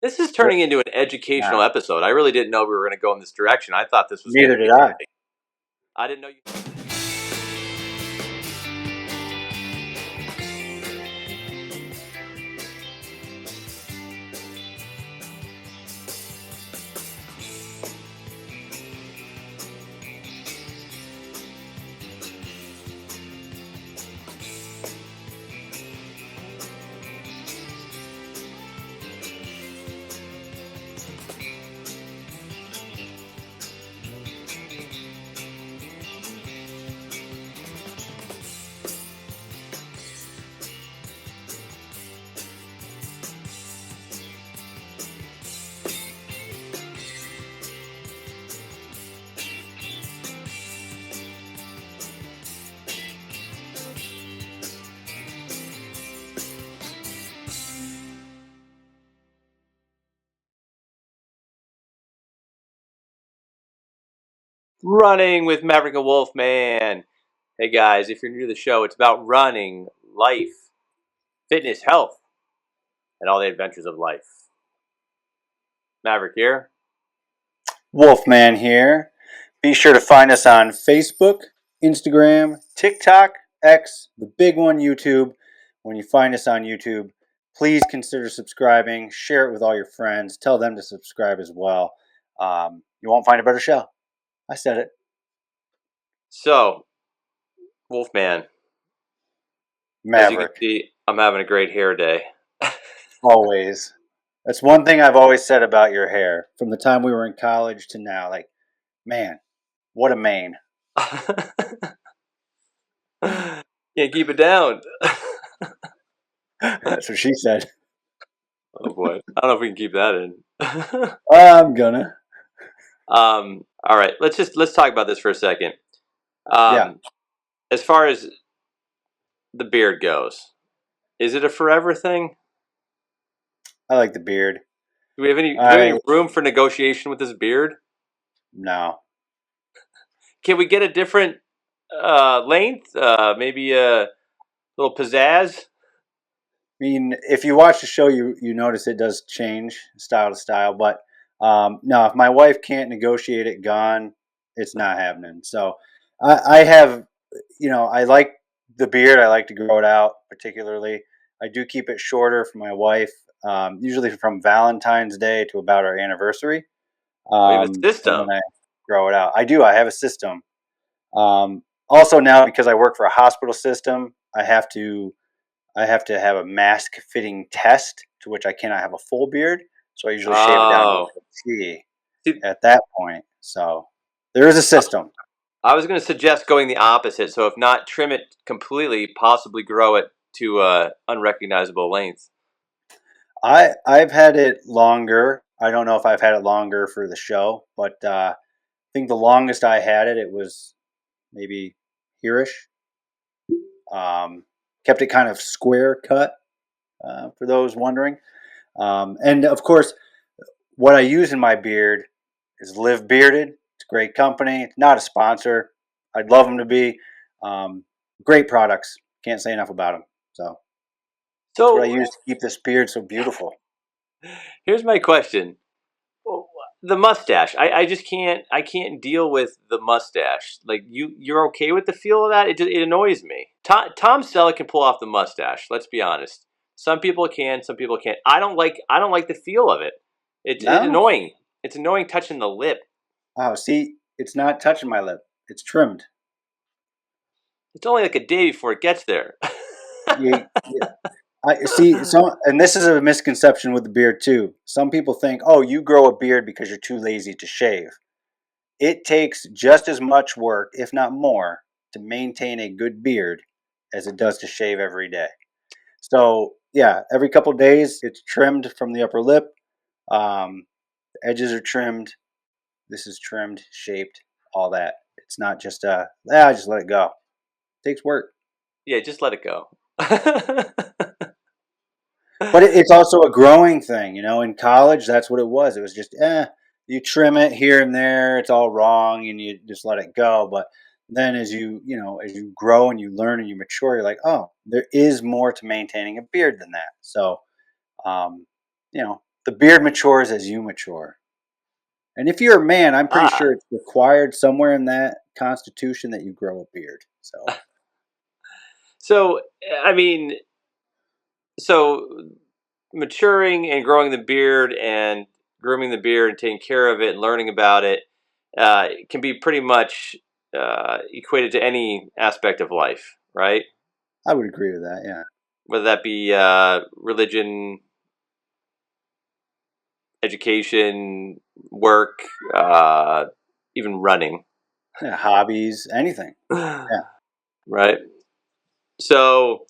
This is turning into an educational episode. I really didn't know we were going to go in this direction. I thought this was Neither did I. I didn't know you. Running with Maverick and Wolfman. Hey guys, if you're new to the show, it's about running, life, fitness, health, and all the adventures of life. Maverick here. Wolfman here. Be sure to find us on Facebook, Instagram, TikTok, X, the big one, YouTube. When you find us on YouTube, please consider subscribing. Share it with all your friends. Tell them to subscribe as well. You won't find a better show. I said it. So, Wolfman. Maverick. As you can see, I'm having a great hair day. Always. That's one thing I've always said about your hair. From the time we were in college to now. Like, man, what a mane. Can't keep it down. That's what she said. Oh boy. I don't know if we can keep that in. I'm gonna. All right, let's talk about this for a second. Yeah. As far as the beard goes, is it a forever thing? I like the beard. Do we have any room for negotiation with this beard? No. Can we get a different length? Maybe a little pizzazz? I mean, if you watch the show, you notice it does change style to style. But no, if my wife can't negotiate it gone, it's not happening. So I have, I like the beard. I like to grow it out particularly. I do keep it shorter for my wife, usually from Valentine's Day to about our anniversary. We have a system. And then I grow it out. I do. I have a system. Also now, because I work for a hospital system, I have to have a mask fitting test, to which I cannot have a full beard. So I usually shave it down to a T at that point. So there is a system. I was going to suggest going the opposite. So if not trim it completely, possibly grow it to unrecognizable length. I've had it longer. I don't know if I've had it longer for the show, but I think the longest I had it, it was maybe here-ish. Kept it kind of square cut, for those wondering. And of course, what I use in my beard is Live Bearded. It's a great company. It's not a sponsor. I'd love them to be. Great products. Can't say enough about them. So that's what I use to keep this beard so beautiful. Here's my question. The mustache. I just can't. I can't deal with the mustache. Like you're okay with the feel of that? It annoys me. Tom Selleck can pull off the mustache. Let's be honest. Some people can. Some people can't. I don't like the feel of it. It's annoying. It's annoying touching the lip. Oh, see, it's not touching my lip. It's trimmed. It's only like a day before it gets there. I see. And this is a misconception with the beard too. Some people think, "Oh, you grow a beard because you're too lazy to shave." It takes just as much work, if not more, to maintain a good beard as it does to shave every day. So, yeah, every couple of days, it's trimmed from the upper lip. The edges are trimmed. This is trimmed, shaped, all that. It's not just just let it go. It takes work. Yeah, just let it go. But it's also a growing thing, in college, that's what it was. It was just, you trim it here and there, it's all wrong, and you just let it go. But then as you grow and you learn and you mature, you're like, oh, there is more to maintaining a beard than that. So, The beard matures as you mature. And if you're a man, I'm pretty Ah, sure it's required somewhere in that constitution that you grow a beard. So so I mean, so maturing and growing the beard and grooming the beard and taking care of it and learning about it can be pretty much equated to any aspect of life, right? I would agree with that. Yeah. Whether that be religion, education, work, even running. Yeah. Hobbies, anything. Yeah. Right. So,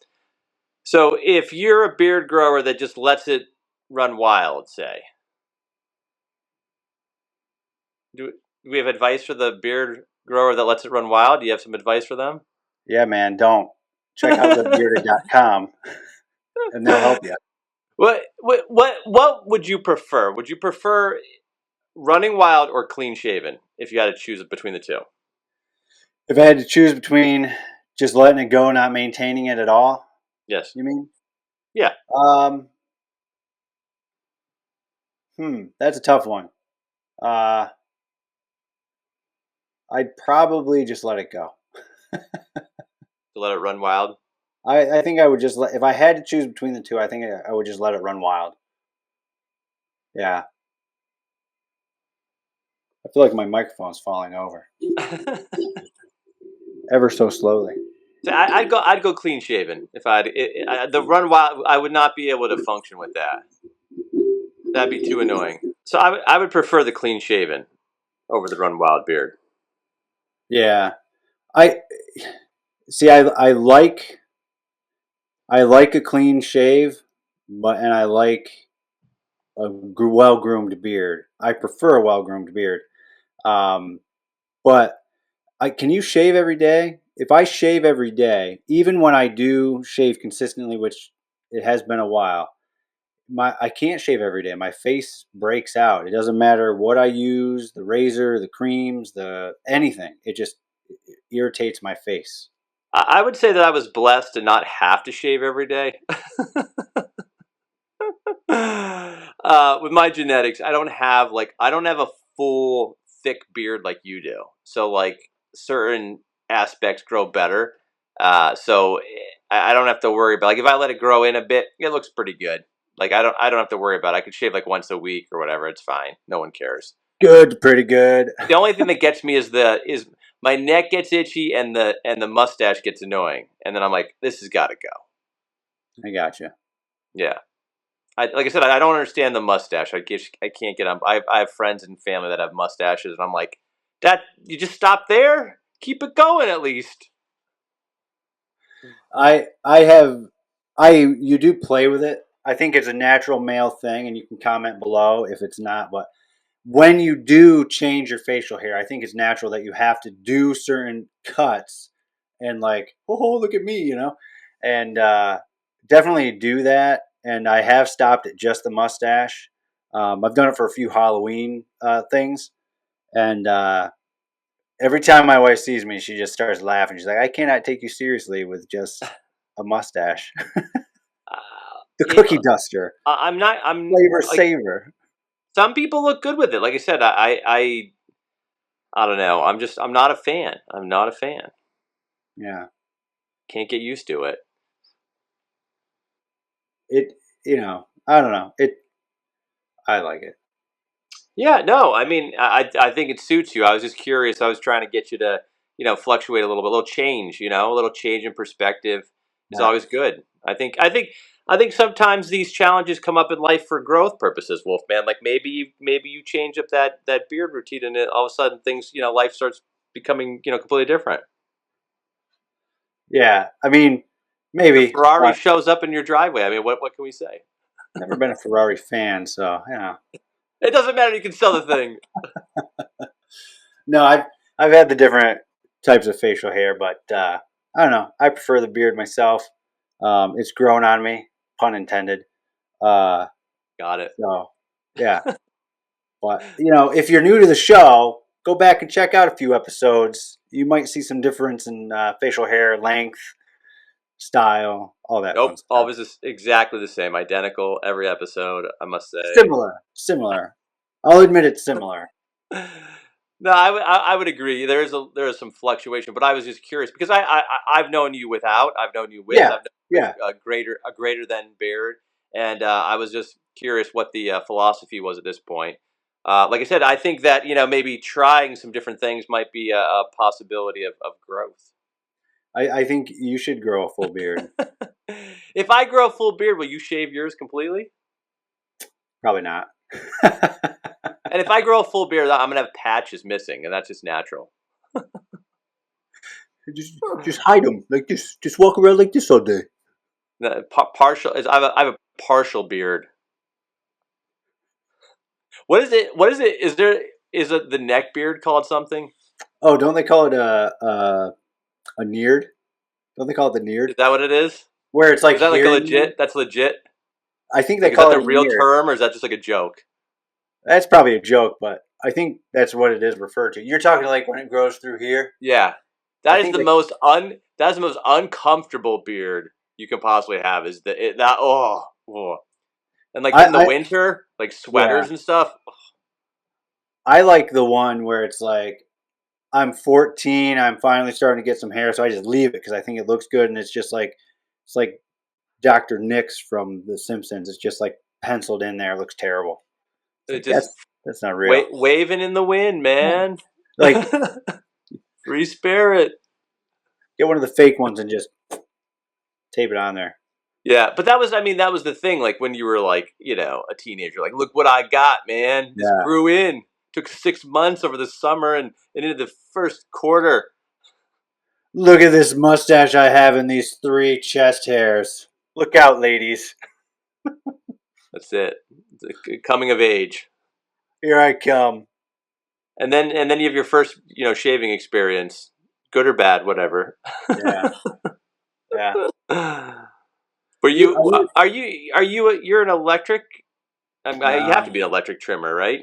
so if you're a beard grower that just lets it run wild, say, do we have advice for the beard grower that lets it run wild? Do you have some advice for them? Yeah, man. Don't check out thebearded.com and they'll help you. What would you prefer? Would you prefer running wild or clean shaven if you had to choose between the two? If I had to choose between just letting it go, not maintaining it at all, Yes. you mean? Yeah. Um, that's a tough one. Uh, I'd probably just let it go. To let it run wild. I think I would just let, if I had to choose between the two, I think I would just let it run wild. Yeah. I feel like my microphone's falling over ever so slowly. So I'd go clean shaven if the run wild. I would not be able to function with that. That'd be too annoying. So I would prefer the clean shaven over the run wild beard. Yeah. I see. I like a clean shave, and I like a well groomed beard. I prefer a well groomed beard. Um, but can you shave every day? If I shave every day, even when I do shave consistently, which it has been a while, I can't shave every day. My face breaks out. It doesn't matter what I use, the razor, the creams, the anything. It just irritates my face. I would say that I was blessed to not have to shave every day. With my genetics, I don't have a full thick beard like you do. So like certain aspects grow better. So I don't have to worry about like if I let it grow in a bit, it looks pretty good. Like I don't have to worry about it. I could shave like once a week or whatever. It's fine. No one cares. Good, pretty good. The only thing that gets me is my neck gets itchy and the mustache gets annoying. And then I'm like, this has got to go. I gotcha. Yeah. Like I said, I don't understand the mustache. I can't get on. I have friends and family that have mustaches, and I'm like, that you just stop there. Keep it going at least. I have you do play with it. I think it's a natural male thing, and you can comment below if it's not. But when you do change your facial hair, I think it's natural that you have to do certain cuts and like, oh, look at me, and definitely do that. And I have stopped at just the mustache. I've done it for a few Halloween things, and every time my wife sees me, she just starts laughing. She's like, "I cannot take you seriously with just a mustache." The You cookie know, duster, I'm not. I'm flavor like saver. some people look good with it. Like I said, I don't know. I'm not a fan. I'm not a fan. Yeah, Can't get used to it. it. I don't know. I like it. Yeah, no, I mean, I think it suits you. I was just curious. I was trying to get you to, fluctuate a little bit, a little change, a little change in perspective is Yeah. always good. I think sometimes these challenges come up in life for growth purposes, Wolfman. Like maybe you change up that beard routine, and all of a sudden things, life starts becoming, completely different. Yeah. I mean, The maybe, Ferrari but shows up in your driveway. I mean, what can we say? never been a Ferrari fan, so yeah. It doesn't matter. You can sell the thing. No, I've had the different types of facial hair, but I don't know. I prefer the beard myself. It's grown on me, pun intended. Uh, Got it. so yeah. But if you're new to the show, go back and check out a few episodes. You might see some difference in facial hair length, style, all that fun Nope, stuff. always exactly the same, identical every episode. I must say. Similar. I'll admit it's similar. No, I would agree. There is some fluctuation, but I was just curious because I've known you without, I've known you with, Yeah, I've known you with yeah. a greater than beard, and I was just curious what the philosophy was at this point. Like I said, I think that maybe trying some different things might be a possibility of growth. I think you should grow a full beard. If I grow a full beard, will you shave yours completely? Probably not. And if I grow a full beard, I'm gonna have patches missing, and that's just natural. Just hide them like this. Just walk around like this all day. Partial is I have a partial beard. What is it? What is it? Is it the neck beard called something? Oh, don't they call it a neared? Don't they call it the neared? Is that what it is? Where it's like Is that like a here. legit? That's legit. I think they Like, is that call the it a real neared. term, or is that just like a joke? That's probably a joke, but I think that's what it is referred to. You're talking like when it grows through here. Yeah, I that is think the they. most that's the most uncomfortable beard you can possibly have. Is that oh. And like in the I winter, like yeah. sweaters and stuff. I like the one where it's like I'm 14. I'm finally starting to get some hair, so I just leave it because I think it looks good, and it's like Dr. Nix from The Simpsons. It's just like penciled in there. It looks terrible. It's It like just that's not real. waving in the wind, man. Like Free spirit. get one of the fake ones and just tape it on there. Yeah, but that was, I mean, that was the thing. Like when you were like, a teenager, like, look what I got, man. This Yeah. grew in. Took 6 months over the summer and into the first quarter. Look at this mustache I have and these 3 chest hairs. Look out, ladies. That's it. It's coming of age. Here I come. And then you have your first, shaving experience, good or bad, whatever. Yeah. Yeah. Were You, you? You're an electric? You have to no. be an electric trimmer, right?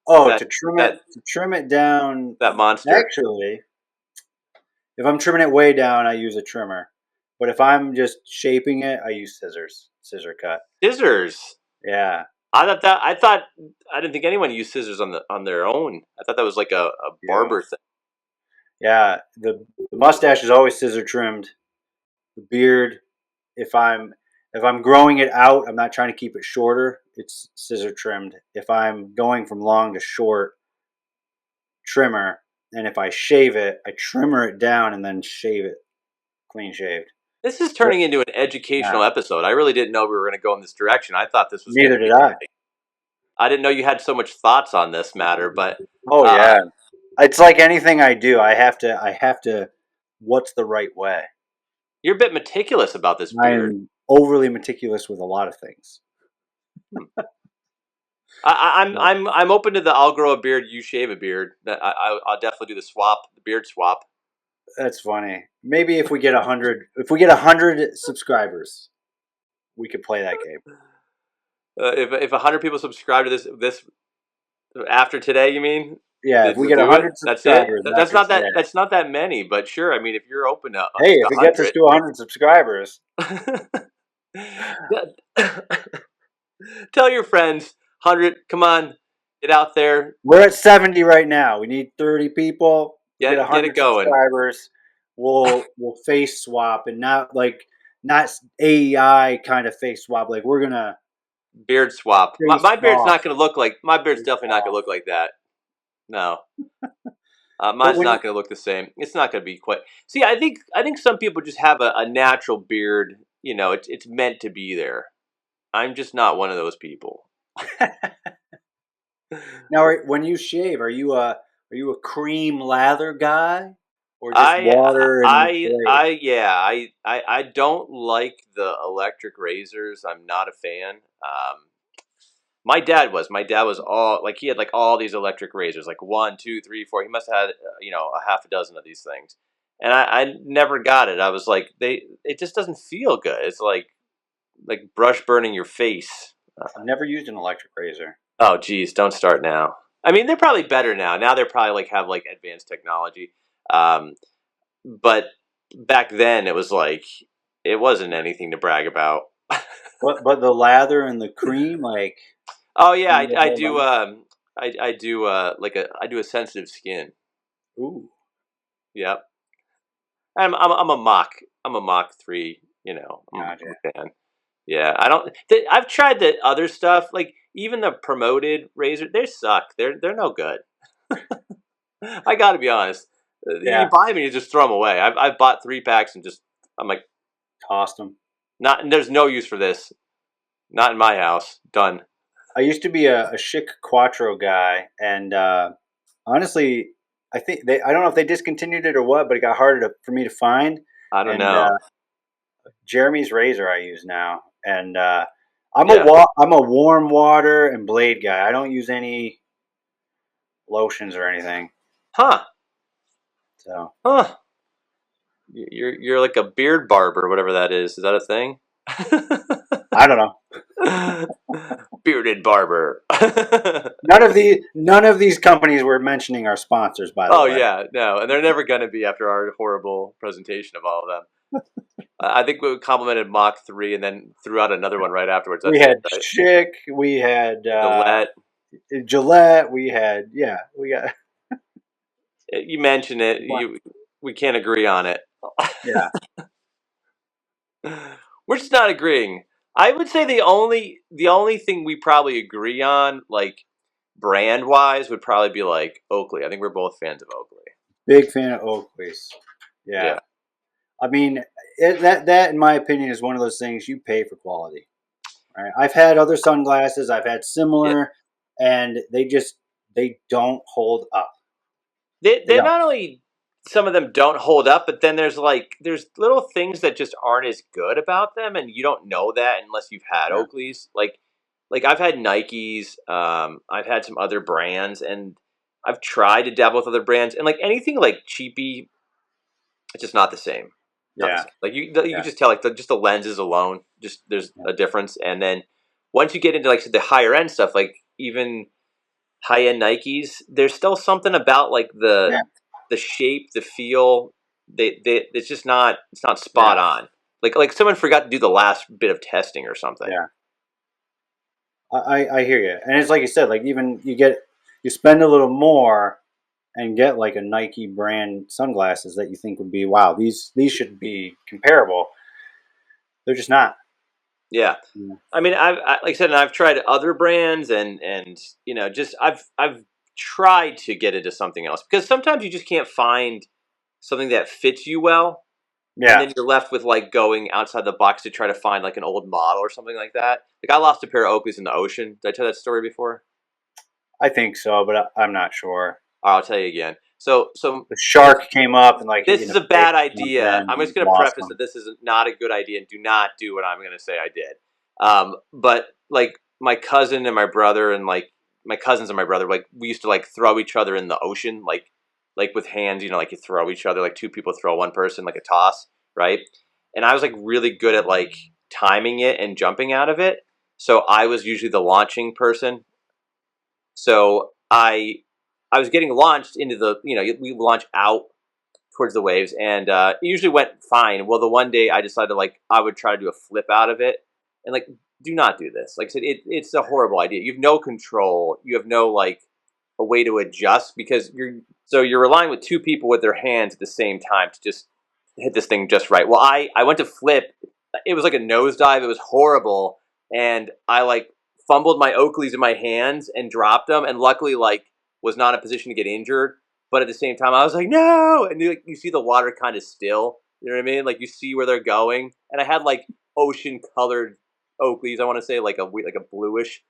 Oh, That that to trim it down. that monster. Actually, if I'm trimming it way down, I use a trimmer. But if I'm just shaping it, I use scissors. Scissor cut. Scissors. Yeah. I didn't think anyone used scissors on their own. I thought that was like a Yeah. barber thing. Yeah. The mustache is always scissor trimmed. The beard, if I'm growing it out, I'm not trying to keep it shorter. It's scissor trimmed. If I'm going from long to short, trimmer. And if I shave it, I trimmer it down and then shave it clean shaved. This is But turning into an educational yeah, episode. I really didn't know we were going to go in this direction. I thought this was going neither to did be. I. I didn't know you had so much thoughts on this matter, but Oh uh, yeah. It's like anything I do. I have to what's the right way? you're a bit meticulous about this beard. I'm overly meticulous with a lot of things. I'm open to the I'll grow a beard, you shave a beard. I'll definitely do the beard swap. That's funny. Maybe if we get 100 subscribers, we could play that game. If 100 people subscribe to this after today, you mean? Yeah, if Then we we'll get do it. 100 That's it. subscribers That's after not today. that many, but sure. I mean, if you're open to Hey, just if it gets us 100, to 100 subscribers, tell your friends. 100. Come on, get out there. we're at 70 right now. We need 30 people. We get Get it 100 going. subscribers. We'll face swap and not AEI kind of face swap. Like we're gonna Beard swap. face My beard's off. not going to look like. My beard's Face definitely not going to off. look like that. No. But Mine's not going to look the same. It's not going to be quite. See, I think some people just have a natural beard. It's meant to be there. I'm just not one of those people. Now, when you shave, are you a cream lather guy or just I water and blade? I don't like the electric razors. I'm not a fan. My dad was all like he had like all these electric razors, like one, two, three, four. He must have had a half a dozen of these things, and I never got it. I was like it just doesn't feel good. It's like brush burning your face. I've never used an electric razor. Oh geez, don't start now. I mean, they're probably better now. Now they're probably like have like advanced technology. But back then it was like it wasn't anything to brag about. But the lather and the cream, like Oh yeah, the I whole do. body. I do I do a sensitive skin. Ooh, Yep. I'm a mock. I'm a Mach 3. I'm gotcha. a fan. Yeah, I don't. I've tried the other stuff, like even the promoted razor. They suck. They're no good. I got to be honest. You Yeah, buy them and you just throw them away. I've bought 3 packs and just I'm like, tossed them. not. There's no use for this. Not in my house. Done. I used to be a Chic Quattro guy, and honestly, I think they. I don't know if they discontinued it or what, but it got harder for me to find. I don't And know. Jeremy's razor I use now, and Yeah. I'm a warm water and blade guy. I don't use any lotions or anything. Huh. So Huh. You're like a beard barber, whatever that is. Is that a thing? I don't know. Bearded barber. None of these companies we're mentioning are sponsors, by the Oh way. yeah, no, and they're never going to be after our horrible presentation of all of them. I think we complimented Mach 3 and then threw out another one right afterwards. We That's it, had right? Chic, we had Gillette. Gillette, we got You mention it. We can't agree on it. yeah, We're just not agreeing. I would say the only thing we probably agree on, like brand wise, would probably be like Oakley. I think we're both fans of Oakley. big fan of Oakley's. Yeah, Yeah. I mean that in my opinion is one of those things you pay for quality. Right? I've had other sunglasses, I've had Yeah. similar, and they don't hold up. They They're don't. not only, some of them don't hold up, but then there's little things that just aren't as good about them, and you don't know that unless you've had Yeah, Oakley's. Like I've had Nikes, I've had some other brands, and I've tried to dabble with other brands, and like anything like cheapy, it's just not the same. Not the yeah, same. Like you can yeah, just tell, like just the lenses alone, just there's yeah, a difference, and then once you get into like the higher end stuff, like even high end Nikes, there's still something about like yeah, the shape, the feel. It's not yeah, spot on. Like someone forgot to do the last bit of testing or something. yeah. I hear you, and it's like you said, like even you spend a little more and get like a Nike brand sunglasses that you think would be wow, these should be comparable. They're just not. Yeah, Mm. I mean, like I said, I've tried other brands, and just I've tried to get into something else because sometimes you just can't find something that fits you well, and Yeah, then you're left with like going outside the box to try to find like an old model or something like that. Like I lost a pair of Oakleys in the ocean. Did I tell that story before? I think so, but I'm not sure. I'll tell you again. So The this shark came up and like hit this you in is the a face bad or idea. something I'm just and going to lost preface that them. this is not a good idea, and do not do what I'm going to say I did. But like my cousin and my brother, and like my cousins and my brother, like we used to like throw each other in the ocean, like with hands, like you throw each other, like two people throw one person, like a toss, right? And I was like really good at like timing it and jumping out of it. So I was usually the launching person. So I was getting launched into the, we launch out towards the waves, and it usually went fine. Well, the one day I decided like I would try to do a flip out of it, and like do not do this. Like I said, it's a horrible idea. You have no control. You have no like a way to adjust because you're relying with two people with their hands at the same time to just hit this thing just right. Well, I went to flip. It was like a nosedive. It was horrible, and I like fumbled my Oakleys in my hands and dropped them, and luckily like was not in a position to get injured. But at the same time, I was like, no, and you see the water kind of still. You know what I mean? Like you see where they're going, and I had like ocean colored Oakleys. I want to say like a bluish,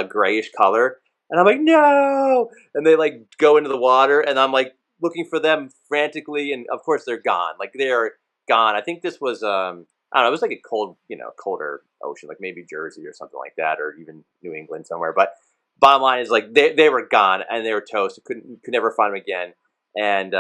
grayish color, and I'm like, no, and they like go into the water, and I'm like looking for them frantically, and of course they're gone. Like they're gone. I think this was I don't know. It was like a colder ocean, like maybe Jersey or something like that, or even New England somewhere. But bottom line is like they were gone and they were toast. Could never find them again. And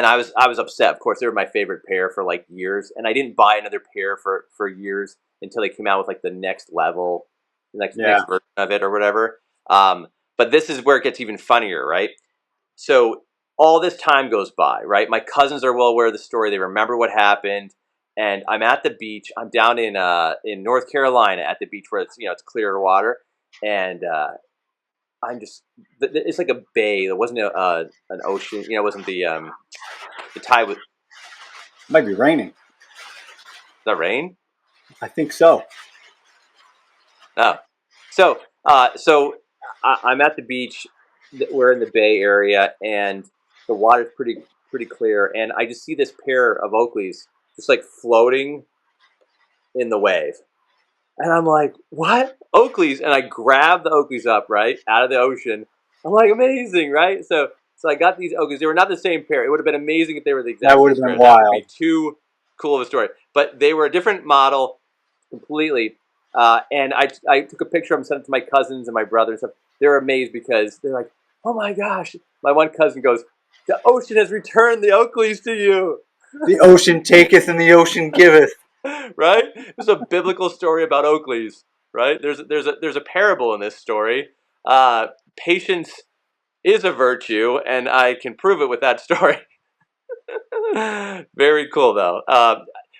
I was upset. Of course, they were my favorite pair for like years, and I didn't buy another pair for years until they came out with like the next level, the next Yeah, version of it or whatever. But this is where it gets even funnier, right? So all this time goes by, right? My cousins are well aware of the story. They remember what happened. and I'm at the beach. I'm down in North Carolina at the beach where it's clear water, and I'm just it's like a bay. There wasn't an ocean. It wasn't the tide was. Might be raining. That rain? I think so. Oh, so I'm at the beach. We're in the Bay Area, and the water's pretty clear. And I just see this pair of Oakleys just like floating in the wave, and I'm like, "What Oakleys?" And I grab the Oakleys up right out of the ocean. I'm like, "Amazing, right?" So I got these Oakleys. They were not the same pair. It would have been amazing if they were the That exact would same have been pair. That would be wild. too cool of a story. But they were a different model completely. And I took a picture of them, sent it to my cousins and my brother and stuff. They're amazed because they're like, "Oh my gosh!" My one cousin goes, "The ocean has returned the Oakleys to you." The ocean taketh and the ocean giveth. Right? It's a biblical story about Oakleys. Right? There's a parable in this story. Patience is a virtue, and I can prove it with that story. Very cool though.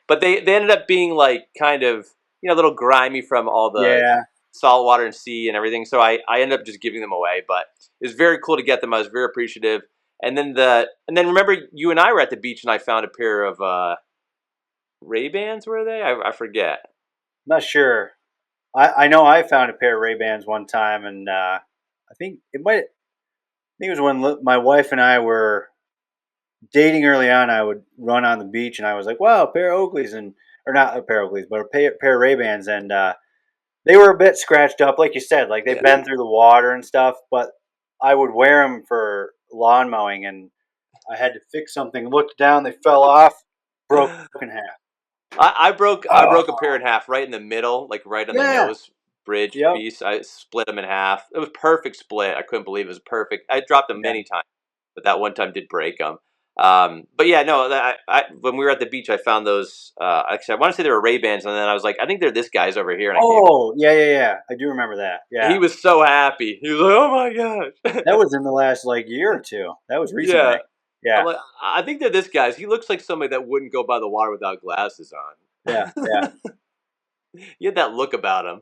But they ended up being like kind of a little grimy from all the Yeah, salt water and sea and everything. So I ended up just giving them away. But it was very cool to get them. I was very appreciative. And then remember you and I were at the beach and I found a pair of Ray-Bans. Were they? I forget. not sure. I know I found a pair of Ray Bans one time, and I think it might. I think it was when my wife and I were dating early on. I would run on the beach, and I was like, "Wow, a pair of Oakleys," and or not a pair of Oakleys, but a pair of Ray Bans, and they were a bit scratched up, like you said. Like they've Yeah. been through the water and stuff, but I would wear them for lawn mowing, and I had to fix something. Looked down, they fell off, broke in half. I broke a pair Oh, in half right in the middle, like right on the yeah. nose bridge Yep. piece. I split them in half. It was perfect split. I couldn't believe it was perfect. I dropped them Yeah. many times, but that one time did break them. But yeah, no. When we were at the beach, I found those. Actually, I want to say they were Ray Bans, and then I was like, I think they're this guy's over here, and I gave. Oh, yeah, yeah, yeah. I do remember that. He Yeah. was so happy. He was like, "Oh my gosh!" That was in the last like year or two. That was recently. Yeah, I'm Yeah. like, I think they're this guy's. He looks like somebody that wouldn't go by the water without glasses Yeah. on. Yeah. He had that look about him.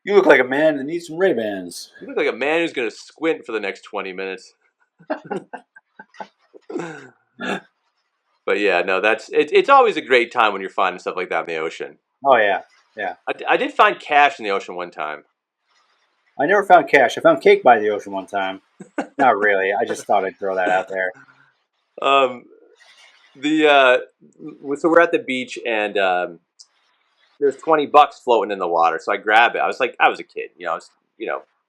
You look like a man that needs some Ray Bans. You look like a man who's going to squint for the next 20 minutes. But yeah, no, it's always a great time when you're finding stuff like that in the ocean. Oh yeah. Yeah. I did find cash in the ocean one time. I never found cash. I found cake by the ocean one time. Not really. I just thought I'd throw that out there. Um, the so we're at the beach and there's $20 floating in the water. So I grab it. I was a kid, I was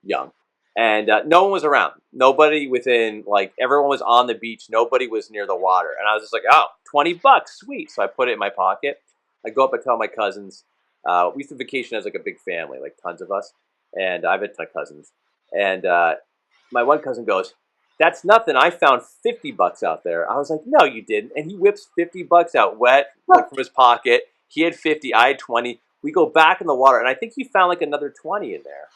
young, and no one was around. Nobody within like everyone was on the beach. Nobody was near the water, and I was just like, oh, $20, sweet. So I put it in my pocket. I go up and tell my cousins. We used to vacation as like a big family, like tons of us, and I have a ton of cousins. And my one cousin goes, "That's nothing. I found $50 out there." I was like, "No, you didn't." And he whips $50 out wet, like from his pocket. He had 50. I had 20. We go back in the water, and I think he found like another 20 in there.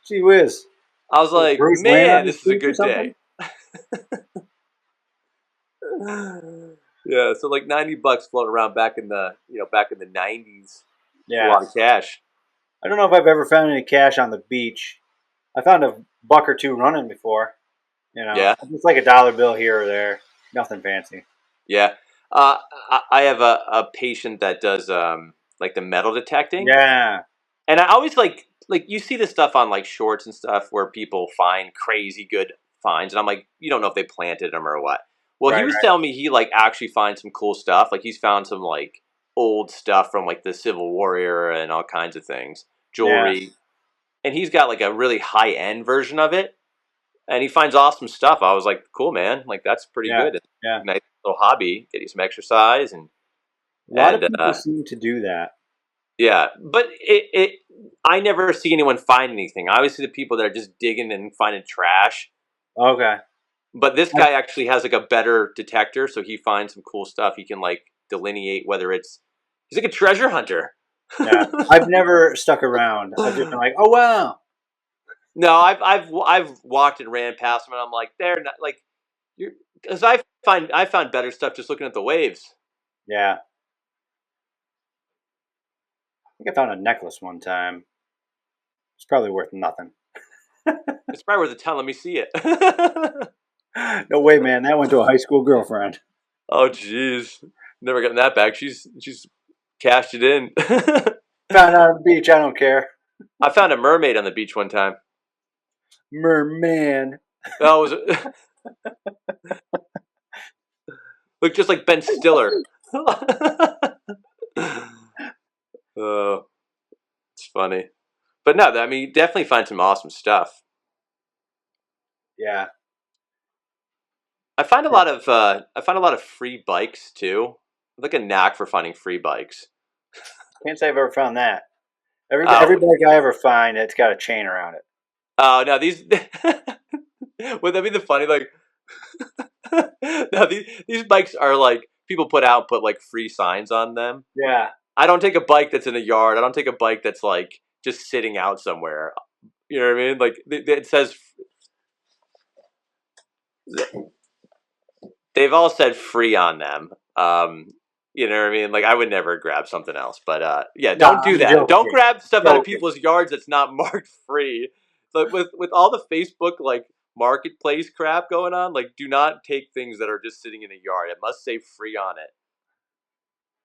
Gee whiz. I was Was like, Bruce laying on "Man, his this is a feet or good something? day." Yeah, so like $90 floating around back in the 90s. A Yeah. lot of cash. I don't know if I've ever found any cash on the beach. I found a buck or two running before. Yeah, Just like a dollar bill here or there. Nothing fancy. yeah. I have a patient that does like the metal detecting. Yeah. And I always like you see this stuff on like shorts and stuff where people find crazy good finds, and I'm like, you don't know if they planted them or what. Well, he Right. was Right. telling me he like actually finds some cool stuff. Like he's found some like old stuff from like the Civil War era and all kinds of things, Yeah. jewelry, and he's got like a really high end version of it, and he finds awesome stuff. I was like, cool man, like that's pretty Yeah. good. It's Yeah. a nice little hobby, get you some exercise and A lot of and people seem to do that. yeah, but I never see anyone find anything. I always see the people that are just digging and finding trash. Okay. But this I, guy actually has like a better detector, so he finds some cool stuff. He can like delineate whether he's like a treasure hunter. yeah. I've never stuck around. I've just been like, oh wow. No, I've walked and ran past them, and I'm like, they're not like you're because I found better stuff just looking at the waves. Yeah. I think I found a necklace one time. It's probably worth nothing. It's probably worth a ton. Let me see it. No way, man. That went to a high school girlfriend. Oh, jeez. Never getting that back. She's cashed it in. Found out on the beach. I don't care. I found a mermaid on the beach one time. Merman. That was looked just like Ben Stiller. Oh, it's funny. But no, I mean, you definitely find some awesome stuff. Yeah. I find a lot of free bikes too. I like a knack for finding free bikes. Can't say I've ever found that. Every Oh, bike I ever find, it's got a chain around it. oh no, these would that be the funny like no, these bikes are like people put like free signs on them. Yeah. I don't take a bike that's in a yard. I don't take a bike that's like just sitting out somewhere. You know what I mean? Like it says they've all said free on them. You know what I mean? Like I would never grab something else, but yeah, No, don't do I'm that. Don't joking. grab stuff out of Joking. people's yards that's not marked free. So with all the Facebook like marketplace crap going on, like do not take things that are just sitting in a yard. It must say free on it.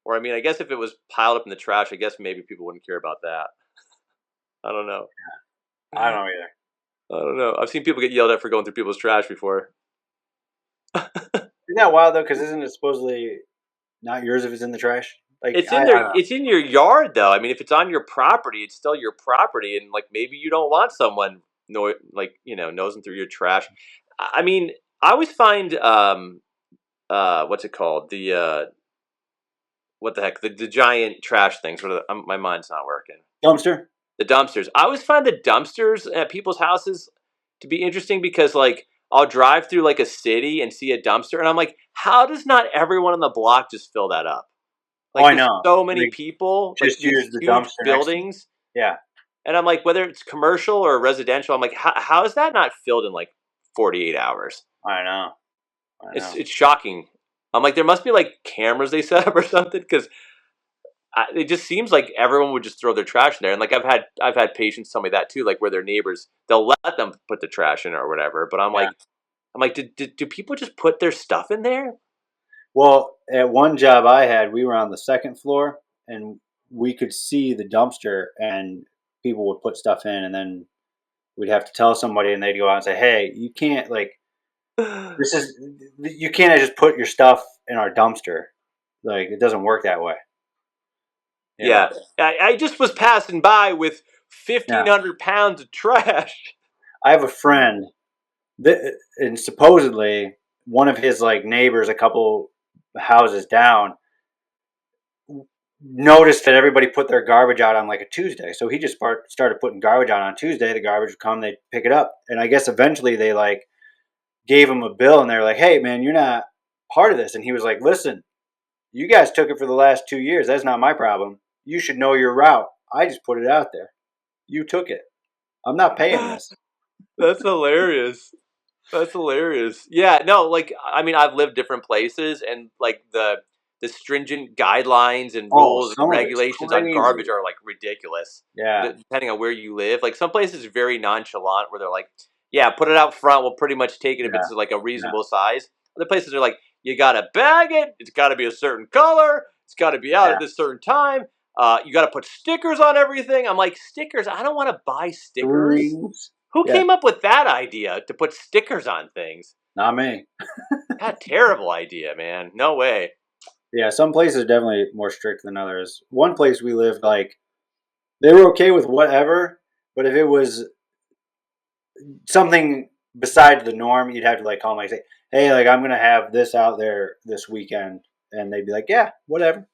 Or I mean, I guess if it was piled up in the trash, I guess maybe people wouldn't care about that. I don't know. I don't know either. I don't know. I've seen people get yelled at for going through people's trash before. Isn't that wild though? Because isn't it supposedly not yours if it's in the trash? Like I don't know. It's in your yard though. I mean, if it's on your property, it's still your property, and like maybe you don't want someone nosing through your trash. I mean, I always find what's it called what the heck the giant trash things. My mind's not working. Dumpster. The dumpsters. I always find the dumpsters at people's houses to be interesting because like I'll drive through like a city and see a dumpster, and I'm like, how does not everyone on the block just fill that up? Oh, Like I there's know. so many They people, like just use these the huge dumpster next to. buildings, Yeah. and I'm like, whether it's commercial or residential, I'm like, how is that not filled in like 48 hours? I know. I It's know. it's shocking. I'm like, there must be like cameras they set up or something because it just seems like everyone would just throw their trash in there. And like I've had patients tell me that too, like where their neighbors they'll let them put the trash in or whatever. But Yeah. I'm like, do people just put their stuff in there? Well, at one job I had, we were on the second floor, and we could see the dumpster, and people would put stuff in, and then we'd have to tell somebody, and they'd go out and say, "Hey, you can't this is you can't just put your stuff in our dumpster. Like it doesn't work that way." You know. Yeah, I just was passing by with Yeah. 1,500 pounds of trash. I have a friend that, and supposedly one of his like neighbors, a couple houses down, noticed that everybody put their garbage out on like a Tuesday. So he just started putting garbage out on Tuesday. The garbage would come, they'd pick it up, and I guess eventually they like gave him a bill, and they're like, "Hey, man, you're not part of this." And he was like, "Listen, you guys took it for the last 2 years. That's not my problem. You should know your route. I just put it out there. You took it. I'm not paying this." That's hilarious. That's hilarious. Yeah, no, like I mean, I've lived different places, and like the stringent guidelines and Oh, rules and some of it's regulations on garbage crazy. are like ridiculous. Yeah, Depending on where you live, like some places are very nonchalant, where they're like, "Yeah, put it out front. We'll pretty much take it if yeah, it's like a yeah. reasonable size." Other places are like, "You gotta bag it. It's got to be a certain color. It's got to be out Yeah. at this certain time. You got to put stickers on everything." I'm like, stickers? I don't want to buy stickers. Rings. Who Yeah, came up with that idea to put stickers on things? not me. That terrible idea, man. No way. Yeah, some places are definitely more strict than others. One place we lived, like they were okay with whatever, but if it was something besides the norm, you'd have to like call them, like say, "Hey, like I'm gonna have this out there this weekend," and they'd be like, "Yeah, whatever."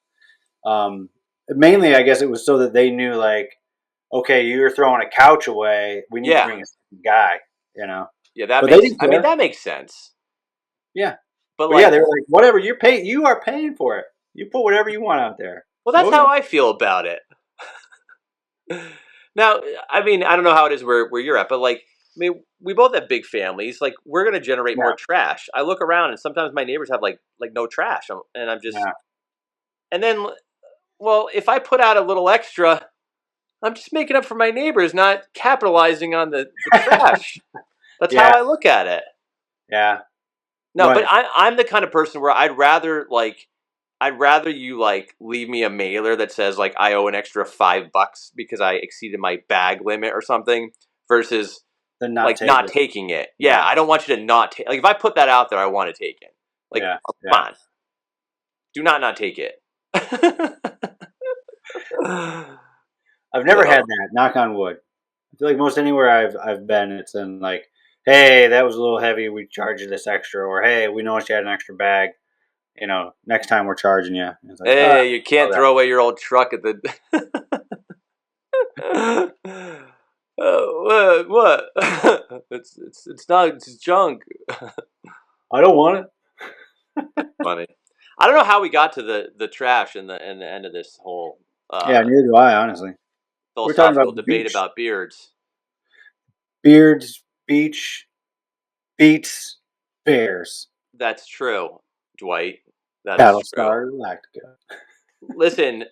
Mainly, I guess it was so that they knew, like, okay, you're throwing a couch away. We need to Yeah. bring a guy, you know. Yeah, But they didn't I mean, care. that makes sense. Yeah, But but yeah, like, they were like, "Whatever, you're paying. You are paying for it. You put whatever you want out there." well, that's how Okay. I feel about it. Now, I mean, I don't know how it is where you're at, but like, I mean, we both have big families. Like, we're gonna generate Yeah, more trash. I look around, and sometimes my neighbors have like no trash, and I'm just yeah. And then, well, if I put out a little extra, I'm just making up for my neighbors, not capitalizing on the trash. That's how Yeah, I look at it. yeah, No, but right. I'm the kind of person where I'd rather you like leave me a mailer that says like I owe an extra $5 because I exceeded my bag limit or something versus Then not like take not it. taking it. Yeah, Yeah, I don't want you to not take. Like if I put that out there, I want to take it. Like, yeah, oh, come yeah. on, do not take it. I've never had So, that. Knock on wood. I feel like most anywhere I've been, it's in like, hey, that was a little heavy. We charge you this extra, or hey, we noticed you had an extra bag. Next time we're charging you. It's like, oh, hey, you can't okay. throw away your old truck at the. What? It's not. It's junk. I don't want it. Funny. I don't know how we got to the trash and the end of this whole Yeah, uh, neither do I, honestly. We're talking about philosophical the debate beach, about beards. beards, beach, beats, bears, That's true, Dwight. That's true. Battlestar Galactica. Listen,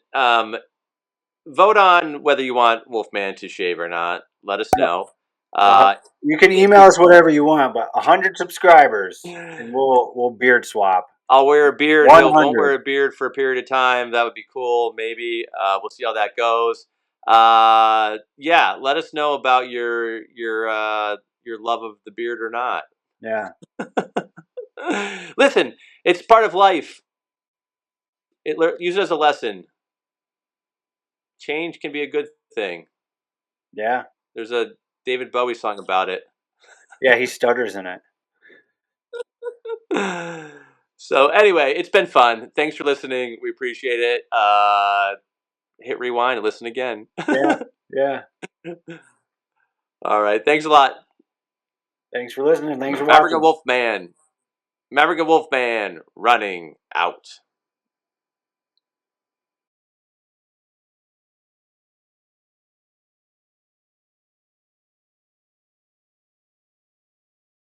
vote on whether you want Wolfman to shave or not. Let us Yep. know. Uh, Uh, you can if email us whatever you want, but 100 subscribers, and we'll beard swap. I'll wear a beard. Hill won't 100. wear a beard for a period of time. That would be cool. Maybe we'll see how that goes. Yeah, let us know about your love of the beard or not. Yeah, Listen, it's part of life. Use it as a lesson. Change can be a good thing. yeah, There's a David Bowie song about it. yeah. He stutters in it. So anyway, it's been fun. Thanks for listening. We appreciate it. Hit rewind and listen again. Yeah, yeah. All right. Thanks a lot. Thanks for listening. Thanks for Maverick and watching. Wolfman. Maverick and Wolfman running out.